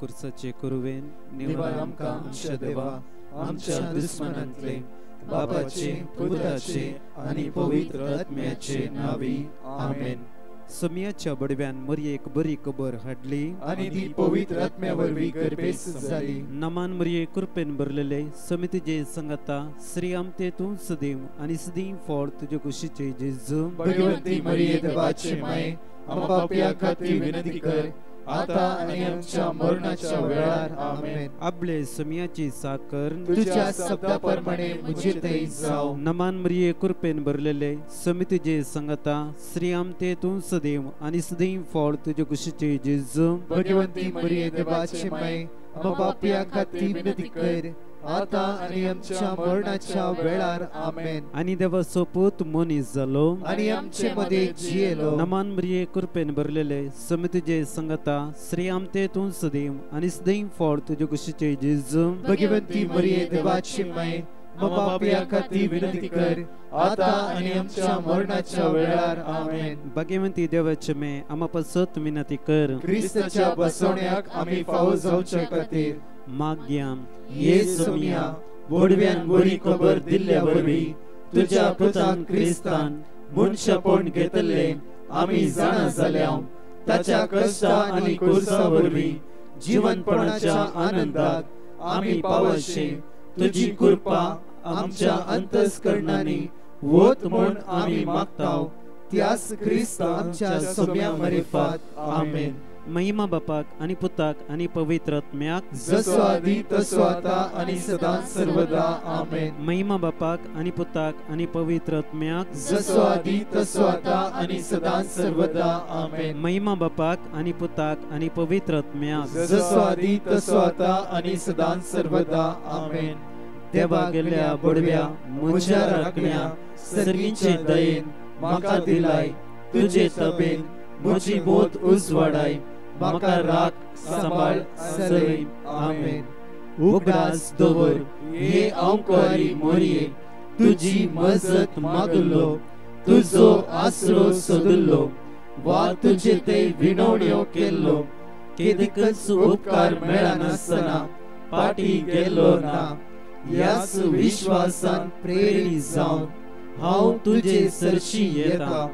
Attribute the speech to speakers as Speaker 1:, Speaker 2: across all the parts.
Speaker 1: कुर्साचे कुरुवेन
Speaker 2: निवार आमकां आमच्या देवा आमच्या दुस्मनांतले बापाचे पुताचे आनी पवित्र आत्म्याचे नावी आमेन.
Speaker 1: सोम्याच्या बडव्यान मरियेक बरी खबर हाडली
Speaker 2: आनी ती पवित्र आत्म्या वरवीं गर्भेस जाली.
Speaker 1: नमान मरिये कृपेन भरलेले समितीचे संगता श्री आमते तूं सदैव आनी सदैव फळ तुजे कुशीचे जेजू.
Speaker 2: भगवंती मरिये देवाचे माये आमकां पापियां खातीर विनंती कर आता आनी आमच्या मरणाच्या वेळार आमेन.
Speaker 1: आपले सोम्याची साकर
Speaker 2: तुझ्या शब्दाप्रमाणे मुझे थंय जाव.
Speaker 1: नमान मरिये कृपेन भरलेले समितीचे संगता श्री आमते तूं सदैव आनी सदैव फळ तुजे कुशीचे जेजू.
Speaker 2: भगवंती मरिये देवाचे माये आमकां पापियां खातीर विनंती कर आता आनी आमच्या मरणाच्या वेळार आमेन.
Speaker 1: आनी देवाचो पूत मनीस जालो
Speaker 2: आनी आमचे मध्ये जियेलो.
Speaker 1: नमान मरिये कृपेन भरलेले समितीचे संगता श्री आमते तूं सदैव आनी सदैव फळ तुजे कुशीचे जेजू.
Speaker 2: भगवंती मरिये देवाचे माये आमकां पापियां खातीर विनंती कर आता आनी आमच्या मरणाच्या वेळार आमेन.
Speaker 1: भगवंती देवाचे मे आमा पासत विनंती कर.
Speaker 2: क्रिस्ताच्या बसवण्याक आमी फावो जावचे खातीर
Speaker 1: माग्या.
Speaker 2: येसुमिया बोडव्यान बरी खबर दिल्ल्या वरवीं तुझ्या पुतान क्रिस्तान मनशापण घेतले आमी जाणा जाल्या. ताच्या कश्टा आनी कुर्सा वरवीं जीवनपणाच्या आनंदात आमी पावशे तुजी कृपा आमच्या अंतस्करणांनी वोत म्हूण आमी मागताव. त्यास क्रिस्त आमच्या सोम्या मरेफात आमेन.
Speaker 1: महिमा बापाक आनी पुताक आनी पवित्र आत्म्याक
Speaker 2: जसो आदी तसो आता आनी सदां सर्वदा आमेन.
Speaker 1: महिमा बापाक आनी पुताक आनी पवित्र आत्म्याक
Speaker 2: जसो आदी तसो आता आनी सदां सर्वदा आमेन.
Speaker 1: महिमा बापाक आनी पुताक आनी पवित्र आत्म्याक
Speaker 2: जसो आदी तसो आता आनी सदां सर्वदा आमेन.
Speaker 1: देवा गेल्या बडव्या म्हज्या राखण्या सर्गीचे दयेन म्हाका दिलाय तुजे तबेन म्हजी बोत उजवाडाय म्हाका राख सांबाळ सदैव आमेन. उगडास दवर
Speaker 2: हे अंकुरी मोरये तुजी मजत मागलो तुजो आसरो सोदलो वा तुजे ते विनवण्यो केल्लो केदिकच उपकार मेळनासतना पाटी गेलो ना. ह्याच विश्वासान प्रेरीत जावन हांव तुजे सरशी येता.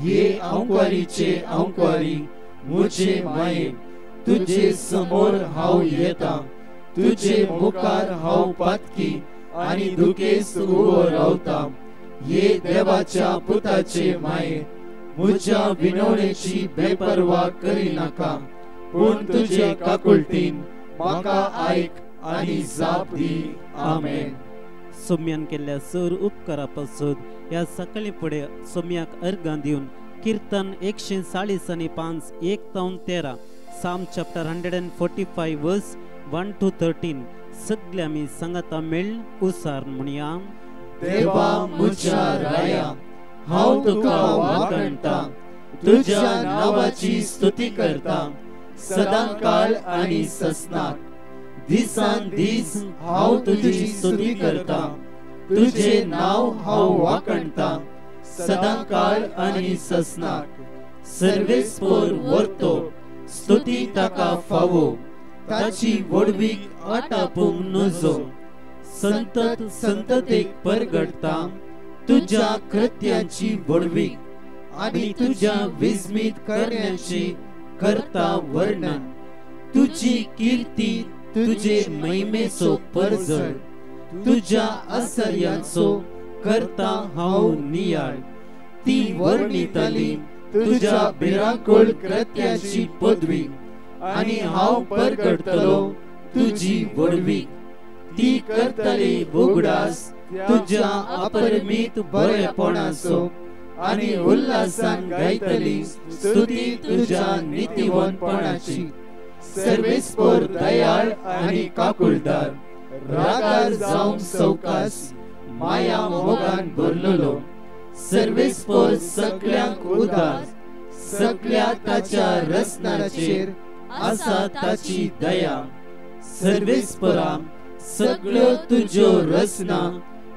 Speaker 2: ये अंकुरीचे अंकुरी मुझे माये तुझे समोर हांव येता. तुझे मुखार हांव पातकी आनी दुखेस उबो रावता. ये देवाच्या पुताचे माये म्हज्या विनवणेची बेपरवा करी नाका पूण तुजे काकुळटीन म्हाका आयक आनी जाप दी. आमेन.
Speaker 1: सोम्यान केल्ल्या सर उपकारा पासून ह्या सकाळी फुडें सोम्याक अर्गां दिवन कीर्तन 140 आनी 5 1 ते 13 साम चॅप्टर 145 वर्स 1 to 13 सगळे आमी सांगाता मेळ उसार म्हणया.
Speaker 2: देवा म्हज्या राया हांव तुका वाकणटा तुज्या नावाची स्तुती करता सदां काळ आनी ससनाक. दिसान दीस हांव तुजी स्तुती करता तुझे नाव हांव वाकणता सदां काळ आनी ससनाक. सर्वेस्पर वर्तो स्तुती ताका फावो ताची वडवीक आटापूंक नजो. संतत संततेक परगडता तुज्या कृत्यांची वडवीक आनी तुज्या विस्मीत करण्याची करता वर्णन. तुजी कीर्ती तुजे महिमेचो परजळ तुज्या आश्चर्यांचो करता हांव नियाळ. ती वर्णिताली तुज्या भिरांकूळ कृत्याची पदवी आनी हांव परगडतलो तुजी वडवीक. ती करतली उगडास तुज्या अपरिमीत बरेपणाचो आनी उल्हासान गायतली स्तुती तुज्या नितीवंतपणाची. सर्वेस्पर दयाळ आनी काकुळदार रागार जावंक सवकास माया मोगान भरलेलो. सर्वेस्पर सगळ्यांक उदार सगळ्या ताच्या रसनाचेर आसा ताची दया. सर्वेस्परा सगळ्यो तुज्यो रचना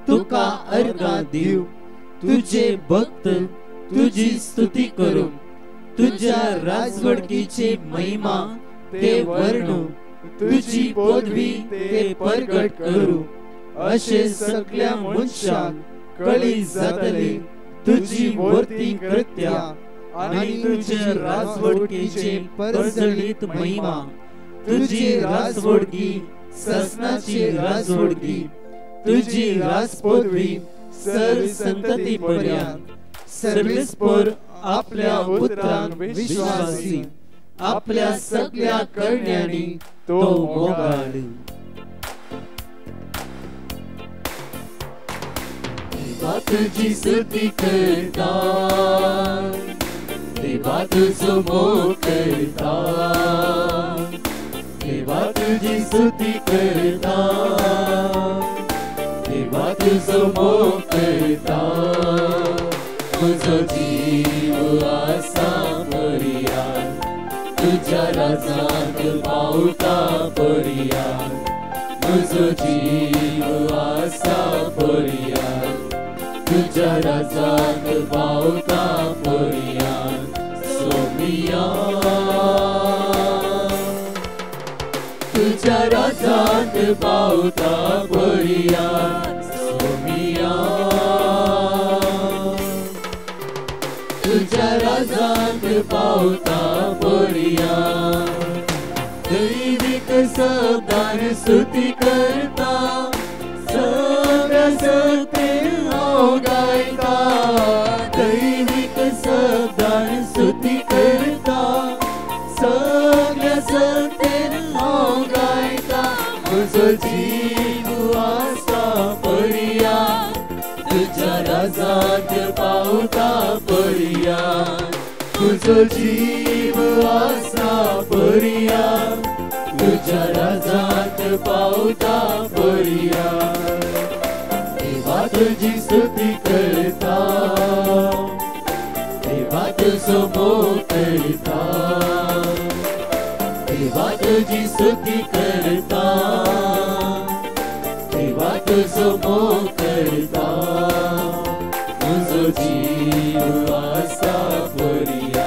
Speaker 2: तुका अर्गां दिव. तुझे भक्त तुझी स्तुती करू तुझ्या राजवडकीची महिमा ते वर्णू तुझी पदवी ते परगट करू अशे सगळ्या मनशांक कळीत जातले तुझी वर्ती कृत्या आणि तुझे राजवडकीची परजळीत महिमा तुझी राजवडकी ससनाची राजवडकी तुझी राजपदवी सर्व संतती पर्यंत सर्वेस्पर आपल्या उतरान विश्वासी आपल्या सगळ्या करण्यांनी तो मोगाड देवा तुझी स्तुती करता देवा तुझो मोग करता देवा तुझी स्तुती करता देवा तुझो मोग करता तुझो जीव आसा पर्या तुझ्या राजाक पावता पर्या तुझो जीव आसा पर्या तुझ्या राजाक पावता पर्या सोमिया तुझ्या राजाक पावता पर्या सोमिया तुझ्या राजाक पावता पर्या दैविक शब्दान स्तुती करता सगळ्या सत्तेन हांव गायता दैविक शब्दान स्तुती करता सगळ्या सत्तेन हांव गायता म्हजो जीव आसा पर्या तुझ्या राजाक पावता पर्या तुझो जीव आसा पर्या तुझ्या राजाक पावता पर्या देवा तुझी स्तुती करता देवा तुझो मोग करता देवा तुझी स्तुती करता देवा तुझो मोग करता तुझो जीव आसा पर्या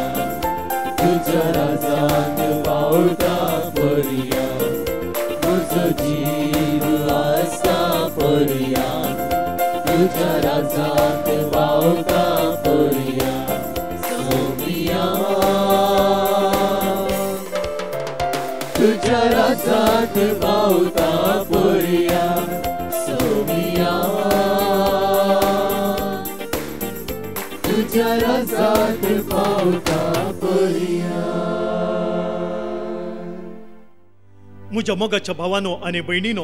Speaker 2: तुझ्या राजाक पावता पर्या तुझो जीव आसा पर्या तुझ्या राजाक पावता पर्या सोमिया तुझ्या राजाक पावता पर्या सोमिया तुझ्या राजाक पावता पर्या
Speaker 3: म्हज्या मोगाच्या भावानो आनी भयणीनो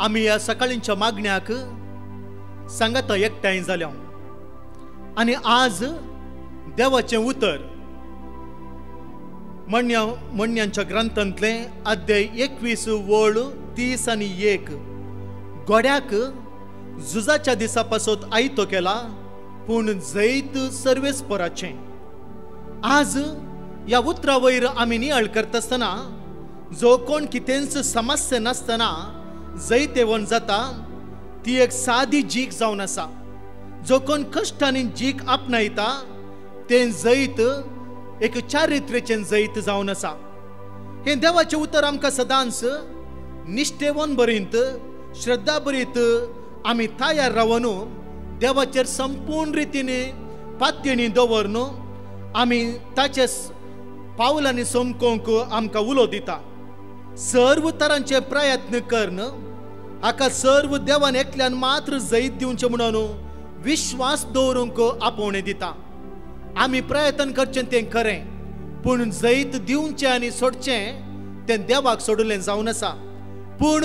Speaker 3: आमी ह्या सकाळींच्या मागण्याक सांगात एकठांय जाल्या आनी आज देवाचें उतर म्हणण्यांच्या ग्रंथांतले अध्याय 21 वळ 30 आनी 1 गोड्याक झुजाच्या दिसा पासत आयतो केला पूण जैत सर्वेस्पराचें आज ह्या उतरा वयर आमी नियाळ करता आसतना जो कोण कितेंच समस्या नासतना जैत येवण जाता ती एक सादी जीक जावन आसा जो कोण कश्टांनी जीक आपणायता तें जैत एक चारित्र्याचें जैत जावन आसा हे देवाचें उतर आमकां सदांच निश्ठेवन बरीत श्रद्धा बरीत आमी तयार रावन देवाचेर संपूर्ण रितीने पात्यणी दवरन आमी ताचे पावलांनी समकोवंक आमकां उलो दिता सर्व तरांचे प्रयत्न करन हाका सर्व देवान एकल्यान मात्र जैत दिवचें म्हणून विश्वास दवरूंक आपोवणें दिता आमी प्रयत्न करचें तें खरें पूण जैत दिवचें आनी सोडचें तें देवाक सोडलें जावन आसा पूण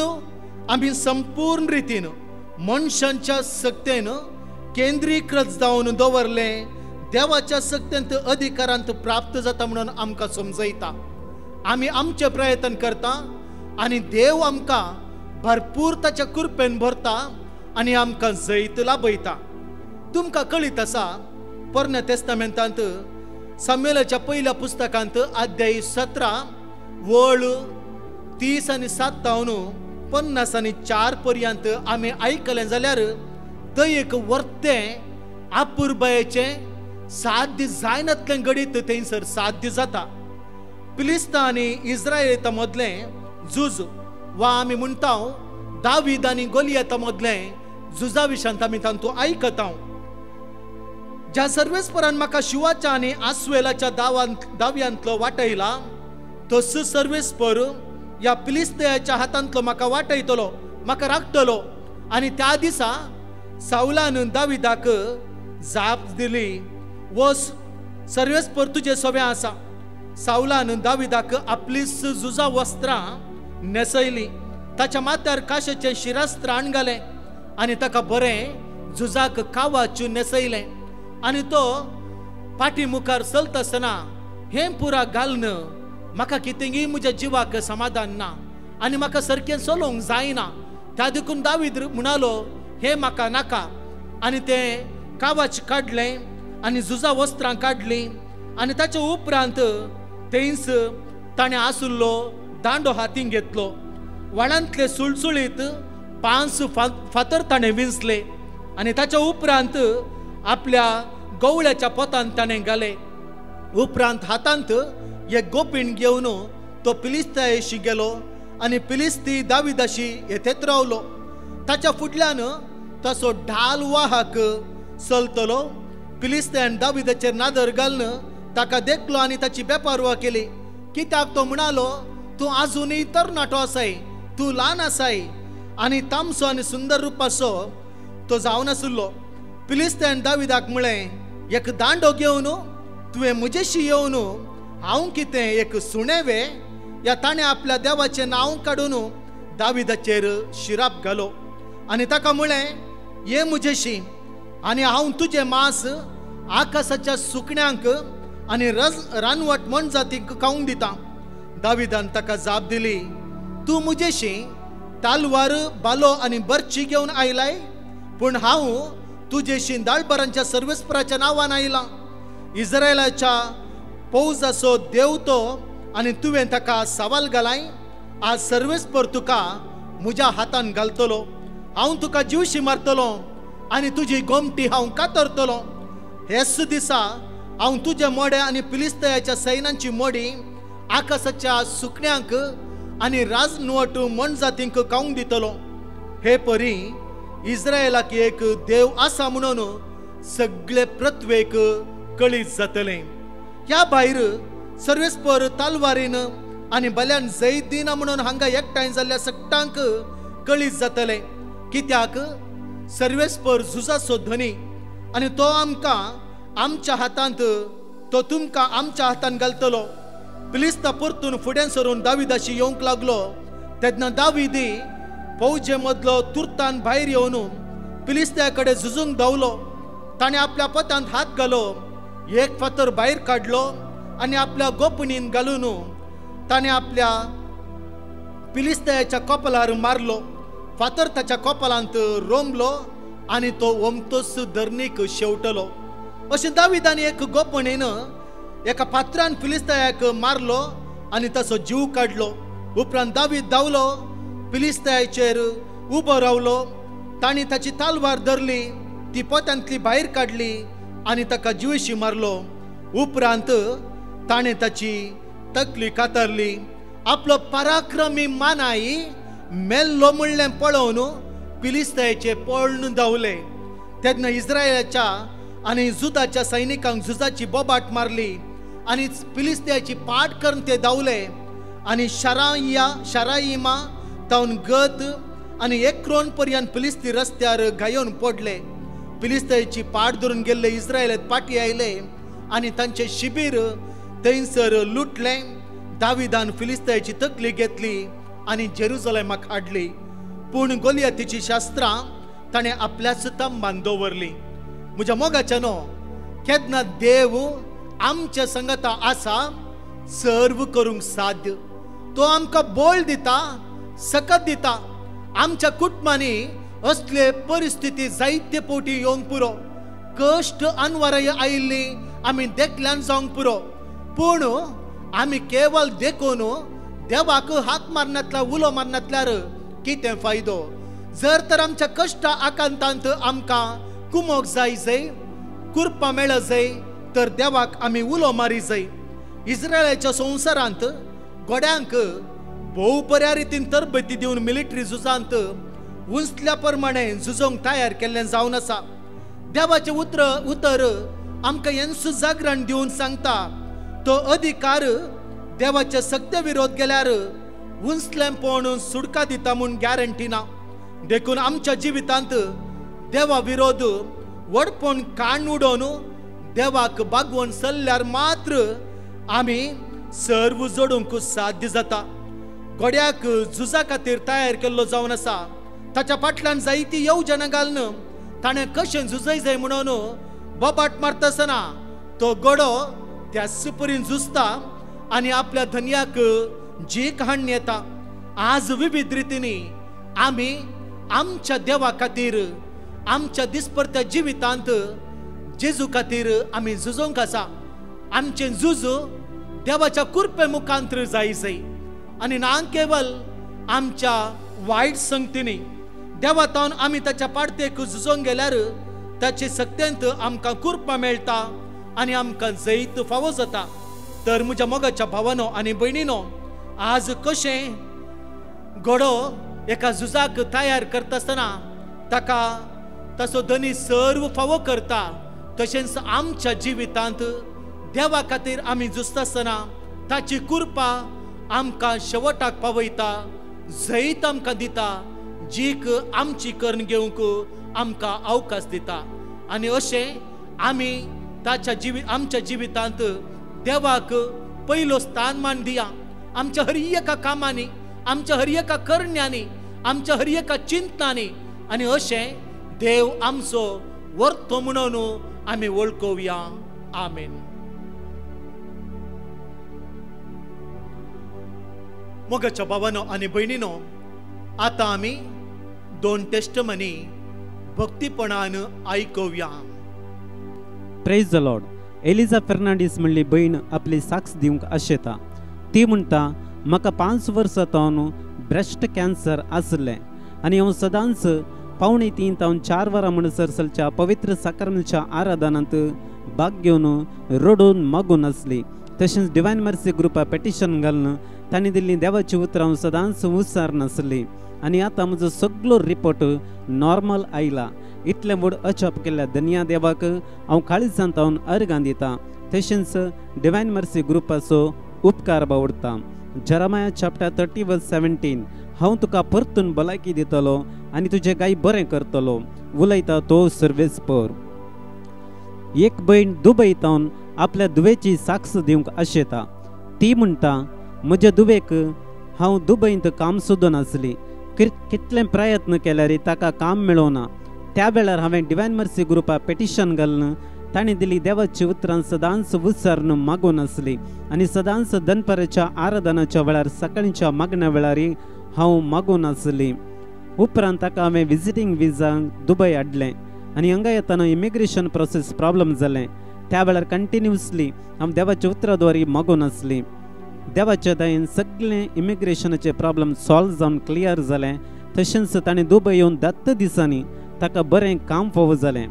Speaker 3: आमी संपूर्ण रितीन मनशांच्या सक्तेन केंद्रीकृत जावन दवरलें देवाच्या सक्तेंत अधिकारांत प्राप्त जाता म्हणून आमकां समजयता आमी आमचे प्रयत्न करता आनी देव आमकां भरपूर ताच्या कृपेन भरता आनी आमकां जैत लाभयता तुमकां कळीत आसा पोरण्या तेस्तामेंतांत सामुएलाच्या पयल्या पुस्तकांत अध्याय 17 वळ 30 आनी 57 आनी 4 पर्यंत आमी आयकलें जाल्यार थंय एक वर्तें आपुरबायेचें साध्य जायनातलें घडीत थंयसर साध्य जाता फिलिस्ता आनी इस्रायेला मदले झूज वा आमी म्हणटा दावीद आनी गोलियाता मदले झुजा विशांत आमी तांतू आयकता. ज्या सर्वेस्परान म्हाका शिवाच्या आनी आस्वेलाच्या दाव्यांतलो वाटयला तो सर्वेस्पर या फिलिस्तेयाच्या हातांतलो म्हाका वाटयतलो, म्हाका राखतलो. आनी त्या दिसा साऊलान दाविदाक जाप दिली, वस सर्वेस्पर तुजे सोबे आसा. साऊलान दाविदाक आपली झुजा वस्त्रां नेसयली, ताच्या माथ्यार काशेचें शिरास्त्र आणगलें आनी ताका बरें झुजाक कावाच्यो नेसयलें. आनी तो फाटी मुखार चलता आसतना हें पुरा घालन म्हाका कितेंय म्हज्या जिवाक समाधान ना आनी म्हाका सारकें चलोवंक जायना. त्या देखून दावीद म्हणालो हे म्हाका नाका. आनी तें कावाच काडलें आनी झुजा वस्त्रां काडलीं. आनी ताच्या उपरांत थंयच ताणें आसुल्लो दांडो हातीन घेतलो. व्हाळांतले सुळसुळीत 5 फातर ताणें विंचले आनी ताच्या उपरांत आपल्या गवळ्याच्या पोतान ताणें घाले. उपरांत हातांत एक गोपीण घेवन तो फिलिस्तायेशी गेलो आनी फिलिस्ती दाविदाशी येथेत रावलो. ताच्या फुडल्यान तसो ढाल वाहक चलतलो. फिलिस्त्यान दाविदाचेर नादर घालन ताका देखलो आनी ताची बेपारवा केली. कित्याक तो म्हणालो तूं आजुनूय तरणाटो आसाय, तूं ल्हान आसाय. आनी तामसो आनी सुंदर रुपाचो तो जावन आसुल्लो. फिलिस्त्यान दाविदाक म्हळें एक दांडो घेवन तुवें म्हजेशी येवन हांव कितें एक सुणेवे. या ताणें आपल्या देवाचें नांव काडून दाविदाचेर शिराप घालो आनी ताका म्हळें ये म्हजेशी आनी हांव तुजें मांस आकाशाच्या सुकण्यांक आनी रानवट मनजातीक खावंक दिता. दाविदान ताका जाप दिली, तूं म्हजेशी तालवार बालो आनी बर्ची घेवन आयलाय, पूण हांव तुजेशी दाळबरांच्या सर्वेस्पराच्या नांवान आयला. इस्रायलाच्या फौजाचो देव तो आनी तुवें ताका सवाल घालाय. आज सर्वेस्पर तुका म्हज्या हातान घालतलो. हांव तुका जीवशी मारतलो आनी तुजी गोमटी हांव कातरतलो. हेच दिसा हांव तुजे मोडे आनी फिलिस्तेयाच्या सैन्यांची मोडी आकाशाच्या सुकण्यांक आनी राजनवट मनजातींक खावंक दितलो. हे परी इस्रायलाक एक देव आसा म्हणून सगळे पृथ्वेक कळीत जातलें. ह्या भायर सर्वेस्पर तालवारीन आनी बल्यान जैत दिना म्हणून हांगा एकठांय जाल्ल्या सगळ्यांक कळीत जातलें. कित्याक सर्वेस्पर झुजाचो धनी आनी तो आमकां आमच्या हातांत तो तुमकां आमच्या हातान घालतलो. फिलिस्ता परतून फुडें सरून दाविदाशी येवंक लागलो तेन्ना दाविदी फौजे मदलो तुर्तान भायर येवन फिलिस्त्या कडेन झुजूंक धांवलो. ताणें आपल्या पोतांत हात घालो, एक फातर भायर काडलो आनी आपल्या गोपणीन घालून ताणें आपल्या फिलिस्त्याच्या कपालार मारलो. फातर ताच्या कपालांत रोमलो आनी तो ओमतोस धरणीक शेवटलो. अशें दाविदान एक गोपणीन एका फातरान फिलिस्त्याक मारलो आनी ताचो जीव काडलो. उपरांत दावीद धांवलो, फिलिस्त्याचेर उबो रावलो. तांणी ताची तालवार धरली, ती पोत्यांतली भायर काडली आनी ताका जिवेशी मारलो. उपरांत ताणें ताची तकली कातरली. आपलो पराक्रमी मानाई मेल्लो म्हणलें पळोवन फिलिस्त्याचे पळून धांवले. तेन्ना इस्रायलाच्या आनी जुदाच्या सैनिकांक झुजाची बोबाट मारली आनी फिलिस्त्याची पाट करून ते धांवले आनी शाराइमा तावन गत आनी एक्रोन पर्यंत फिलिस्ती रस्त्यार घायोवन पडले. फिलिस्त्याची पाट धरून गेल्ले इस्रायलात पाटी आयले आनी तांचे शिबीर थंयसर लुटलें. दाविदान फिलिस्त्याची तकली घेतली आनी जेरुसलेमाक हाडली. पूण गोलियातीची शास्त्रां ताणें आपल्याच तंबान दवरली. म्हज्या मोगाच्यानो, केन्ना देव आमच्या संगता आसा सर्व करूंक साध्य. तो आमकां बळ दिता, सकत दिता. आमच्या कुटुंबांनी असले परिस्थिती जायते पोटी येवंक पुरो. कश्ट अनवराय आयिल्ली आमी देखल्यान जावंक पुरो. पूण आमी केवळ देखून देवाक हाक मारनातल्या उलो मारनातल्यार कितें फायदो. जर तर आमच्या कश्ट आकांतांत आमकां कुमोक जाय, कुरपा मेळ जाय, तर देवाक आमी उलो मारी जाय. इस्रायलाच्या संवसारांत गोड्यांक भोव बऱ्या रितीन तरबेती दिवन मिलिटरी झुजांत उंचल्या प्रमाणे झुजोंक तयार केल्लें जावन आसा. देवाचें उतर आमकां हेंच जागरण दिवन सांगता तो अधिकार देवाचे सत्य विरोध केल्यार उंचलेपण सुडका दिता म्हूण गॅरंटी ना. देखून आमच्या जिवितांत देवा विरोध वडपण काण उडोवन देवाक बागवून चल्ल्यार मात्र आमी सर्व जोडूंक साध्य जाता. गोड्याक झुजा खातीर तयार केल्लो जावन आसा. ताच्या फाटल्यान जायती येवजणां घालून ताणें कशें झुजय जाय म्हणून बोबाट मारता आसतना तो गडो त्या सुपरीन झुजता आनी आपल्या धन्याक जीक हाडून येता. आज विविध रितींनी आमी आमच्या देवा खातीर आमच्या दिसपरत्या जिवितांत जेजू खातीर आमी झुजोंक आसा. आमचें झूज देवाच्या कृपे मुखांतर जाय आनी ना केवल आमच्या वायट संगतींनी. देवातावन आमी ताच्या पाडतेक झुजोंक गेल्यार ताचे सक्तेंत आमकां कृपा मेळटा आनी आमकां जैत फावो जाता. तर म्हज्या मोगाच्या भावानो आनी भयणीनो, आज कशें गडो एका झुजाक तयार करता आसतना ताका ताचो धनी सर्व फावो करता, तशेंच आमच्या जिवितांत देवा खातीर आमी झुजता आसतना ताची कृपा आमकां शेवटाक पावयता, जैत आमकां दिता, जीक आमची कर्ण घेवंक आमकां अवकाश दिता. आनी अशें आमी आमच्या जिवितांत देवाक पयलो स्थानमान दिया. आमच्या हर एका कामांनी, आमच्या हर एका करण्यांनी, आमच्या हर एका चिंतनांनी. आनी अशें देव आमचो वर्तो म्हणून आमी वळखुया. आमेन. मोगाच्या भावानो आनी भयणीनो, आतां आमी दोन टेस्टमनी भक्तीपणान आयकुया.
Speaker 1: Praise the Lord. Eliza Fernandes म्हणली बहीण आपली साक्ष दिवंक आशेता. ती म्हणटा, म्हाका 5 वर्सां तावन ब्रेस्ट कॅन्सर आसलें आनी हांव सदांच 2:45 तावन 4 वरां म्हणसरच्या पवित्र साक्रमेंतच्या आराधनांत भाग घेवन रडून मागून आसली. तशेंच डिवायन मर्सी ग्रुपा पेटिशन घालून तांणी दिल्ली देवाची उतरां हांव सदांच विसर नासली. आनी आतां म्हजो सगळो रिपोर्ट नॉर्मल आयला. इतलें व्हड अचप केल्ल्या धन्या देवाक हांव काळीजांत तावन अर्गां दितां. तशेंच डिवायन मर्सी ग्रुपाचो उपकार बावडटा. जरमाया चॅप्टर 30:17 हांव तुका परतून भलायकी दितलो आनी तुजें गाय बरें करतलो, उलयता तो सर्वेस्पर. एक भयण दुबयतावन आपल्या दुवेची साक्ष दिवंक आशेता. ती म्हणटा, म्हज्या दुवेक हांव दुबयंत काम सोदून आसली. कितले प्रयत्न केल्यार ताका काम मेळोना. त्या वेळार हांवें डिवायन मर्सी ग्रुपा पेटिशन घालून ताणें दिली देवाची उतरां सदांच विसरून मागून आसली. आनी सदांच दनपाराच्या आराधनाच्या वेळार सकाळीच्या मागण्या वेळार हांव मागून आसली. उपरांत ताका हांवें विजिटींग विजांक दुबय हाडलें आनी हांगा येताना इमिग्रेशन प्रोसेस प्रॉब्लम जालें. त्या वेळार कंटिन्युअसली हांव देवाच्या उतराद्वारे मागून आसली. देवाच्या दयेन सगळे इमिग्रेशनाचे प्रॉब्लम सॉल्व जावन क्लियर जालें. तशेंच ताणें दुबय येवन 10 दिसांनी ताका बरें काम फावो जालें.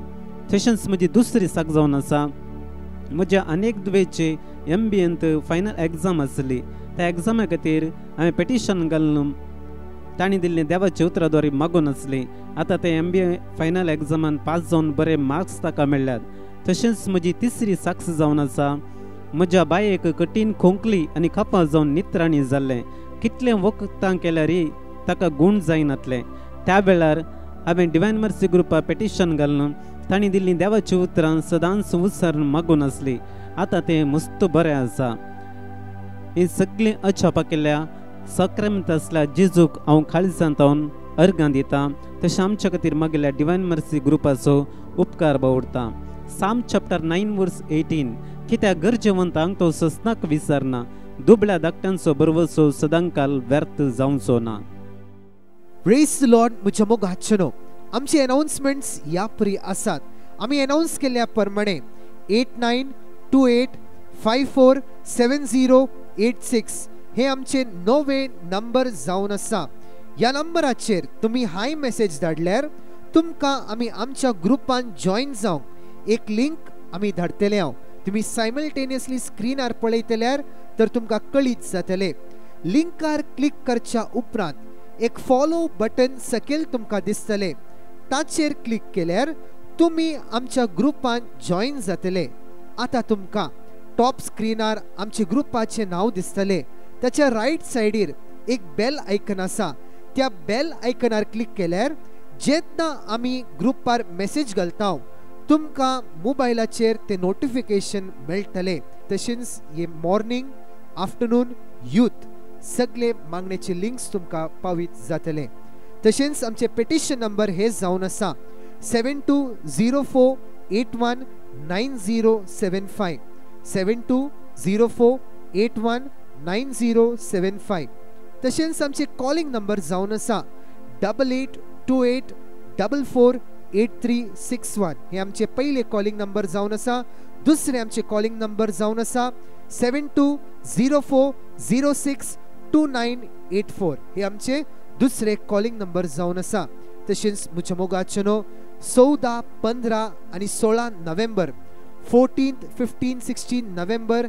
Speaker 1: तशेंच म्हजी दुसरी साक जावन आसा. म्हज्या अनेक दुवेची MBAंत फायनल एग्जाम आसली. त्या एग्जामा खातीर हांवें पेटिशन घालून तांणी दिल्लें देवाच्या उतराद्वारे मागून आसली. आतां ते MBA फायनल एग्जामान पास जावन बरे मार्क्स ताका मेळ्ळ्यात. तशेंच म्हजी तिसरी साक्ष जावन आसा. म्हज्या बायेक कठीण खोंकली आनी खापा जावन नित्राणी जाल्लें. कितलें वखदां केल्यार ताका गूण जायनातलें. त्या वेळार हांवें डिवायन मर्सी ग्रुपा पेटिशन घालून तांणी दिल्लीं देवाची उतरां सदांच विसरून मागून आसली. आतां तें मस्त बरें आसा. ही सगळीं अछापां केल्ल्या सक्रामेंत आसल्या जेजूक हांव काळजांत तावन अर्गां दितां. तशें आमच्या खातीर मागिल्ल्या डिवायन मर्सी ग्रुपाचो उपकार बावडटा. साम चॅप्टर 9:18 कित्याक गरजेवंतांक तो सस्नाक विसरना, दुबळ्या धाकट्यांचो बरवसो सदांकाल व्यर्थ जावचो ना.
Speaker 2: Praise the Lord. म्हज्या मोगाचेनो, आमचे अनाउन्समेंट्स ह्या परी आसात. आमी अनाउन्स केल्ल्या प्रमाणे 8928547086 हे आमचे नवे नंबर जावन आसा. ह्या नंबराचेर तुमी हाय मेसेज धाडल्यार तुमकां आमी आमच्या ग्रुपान जॉइन जावंक एक लिंक आमी धाडटले. हांव तुम्ही सायमल्टेनियसली स्क्रीनार पळयतल्यार तर तुमकां कळीत जातले. लिंकार क्लिक करच्या उपरांत एक फॉलो बटन सकयल तुमकां दिसतले. ताचेर क्लिक केल्यार तुम्ही आमच्या ग्रुपान जॉईन जातले. आता तुमकां टॉप स्क्रीनार आमच्या ग्रुपाचे नाव दिसतले. त्याच्या राईट सायडीर एक बेल आयकन आसा. त्या बेल आयकनार क्लिक केल्यार जेन्ना आमी ग्रुपार मेसेज घालता तुमकां मोबायलाचेर ते नोटिफिकेशन मेळटले. तशेंच हे मॉर्निंग, आफ्टरनून, यूथ सगळे मागणेचे लिंक्स तुमकां पावीत जातले. तशेंच आमचे पेटिशन नंबर हे जावन आसा 7204819075 7204819075. तशेंच आमचे कॉलिंग नंबर जावन आसा 8828448361. हे आमचे पहिले कॉलिंग नंबर जावन आसा. दुसरे आमचे कॉलिंग नंबर जावन आसा 7204062984. हे आमचे दुसरे कॉलिंग नंबर जावन आसा. तशेंच म्हज्या मोगाचेनो 14, 15 आणि 16 नोव्हेंबर 14, 15, 16 नोव्हेंबर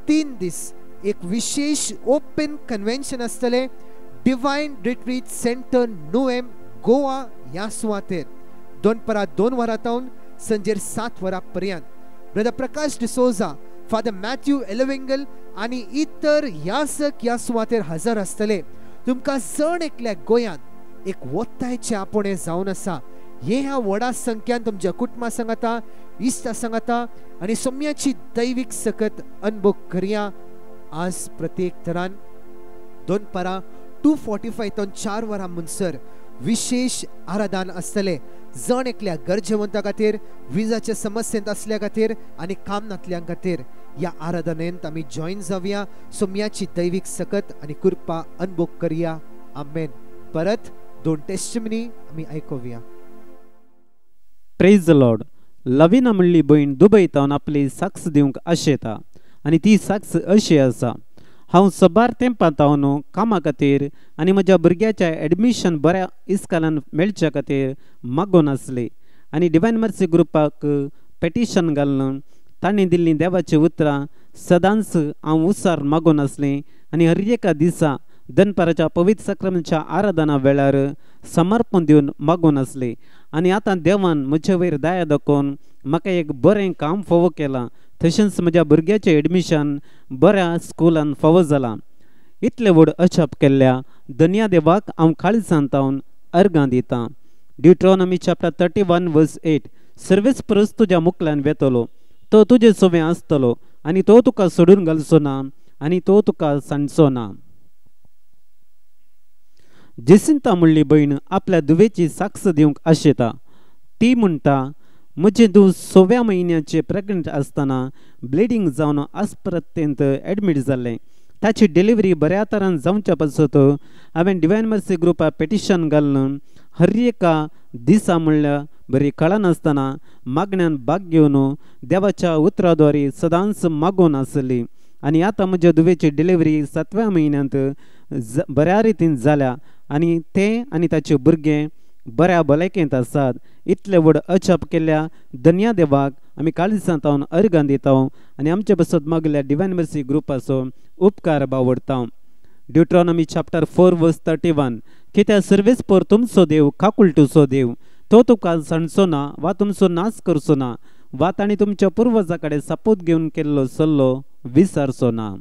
Speaker 2: 3 दीस एक विशेष ओपन कन्वेंशन आसतले divine retreat centre Nuvem Goa ह्या सुवातेर 2 वरांतावन संजेर 7 वरां पर्यंत. ब्रदर प्रकाश डिसोजा, फादर मॅथ्यू एलवेंगल आणि इतर यासक ह्या सुवातेर हजर आसतले. तुमकां जण एकल्या गोंयांत एक वोत्तायचे आपणे जावन आसा. हे ह्या व्हडा संख्यान तुमच्या कुटुंबा सांगाता, इश्टा सांगाता आणि सोम्याची दैवीक सकत अनुभव करया. आज प्रत्येक तरान 2:45 तो 4 वरां म्हणसर विशेष आराधन आसतले. जण एकल्या गरजेवंता खातीर, विजाच्या समस्येंत असल्या खातीर आणि काम नातल्यां खातीर या आराधनेंत आमी जॉईन जावया. सोम्याची दैवीक सकत आणि कृपा अनुभव करया. आमेन. परत 2 टेस्टिमनी आमी आयकुया.
Speaker 1: Praise the Lord. लविना म्हणली भयण दुबयतावन आपली साक्ष दिवंक आशेता आणि ती साक्ष अशी आसा: हांव सबार तेंपातावन कामा खातीर आनी म्हज्या भुरग्याच्या एडमिशन बऱ्या इस्कालान मेळच्या खातीर मागून आसले आनी डिवायन मर्सी ग्रुपाक पेटिशन घालून तांणी दिल्लीं देवाची उतरां सदांच हांव उसार मागून आसलें आनी हर एका दिसा दनपाराच्या पवित्र सक्रामेंतच्या आराधना वेळार समर्पण दिवन मागून आसले. आनी आतां देवान म्हजे वयर दया दाखोवन म्हाका एक बरें काम फावो केलां. तशेंच म्हज्या भुरग्याचें एडमिशन बऱ्या स्कुलान फावो जालां. इतले व्हड अजाप केल्ल्या धन्या देवाक हांव काळजांतावन अर्गां दितां. ड्युट्रॉनॉमी चॅप्टर 31 वर्स 8. सर्वेस परस तुज्या मुखल्यान वेतलो, तो तुजे सोबे आसतलो आनी तो तुका सोडून घालचो ना आनी तो तुका सांडचो ना. जेसिंता म्हणली भयण आपल्या दुवेची साक्ष दिवंक आशेता. ती म्हणटा, म्हजे धूव 6व्या म्हयन्याचे प्रेग्नंट आसतना ब्लिडींग जावन आस्पत्रेंत एडमीट जाल्लें. ताची डिलिव्हरी बऱ्या तरान जावच्या पासत हांवें डिवायन मर्सी ग्रुपाक पेटिशन घालून हर एका दिसा म्हणल्यार बरी कळनासतना मागण्यांत भाग घेवन देवाच्या उतराद्वारे सदांच मागून आसली. आनी आतां म्हज्या दुवेची डिलिव्हरी 7व्या म्हयन्यांत बऱ्या रितीन जाल्या आनी तें आनी ताचे भुरगें बऱ्या भलायकेंत आसात. इतले व्हड अजाप केल्ल्या धन्या देवाक आमी काळजांतावन अर्गां दिता आनी आमचे बसत मागल्या डिवायन मर्सी ग्रुपाचो उपकार बावडटा. ड्युट्रॉनॉमी चॅप्टर 4 वर्स 31. कित्याक सर्वेस पर तुमचो देव काकुळटुचो देव, तो तुका सांडचो ना वा तुमचो नाश करचो ना वा ताणी तुमच्या पुर्वजां कडेन सपूत घेवन केल्लो सल्लो विसरचो ना.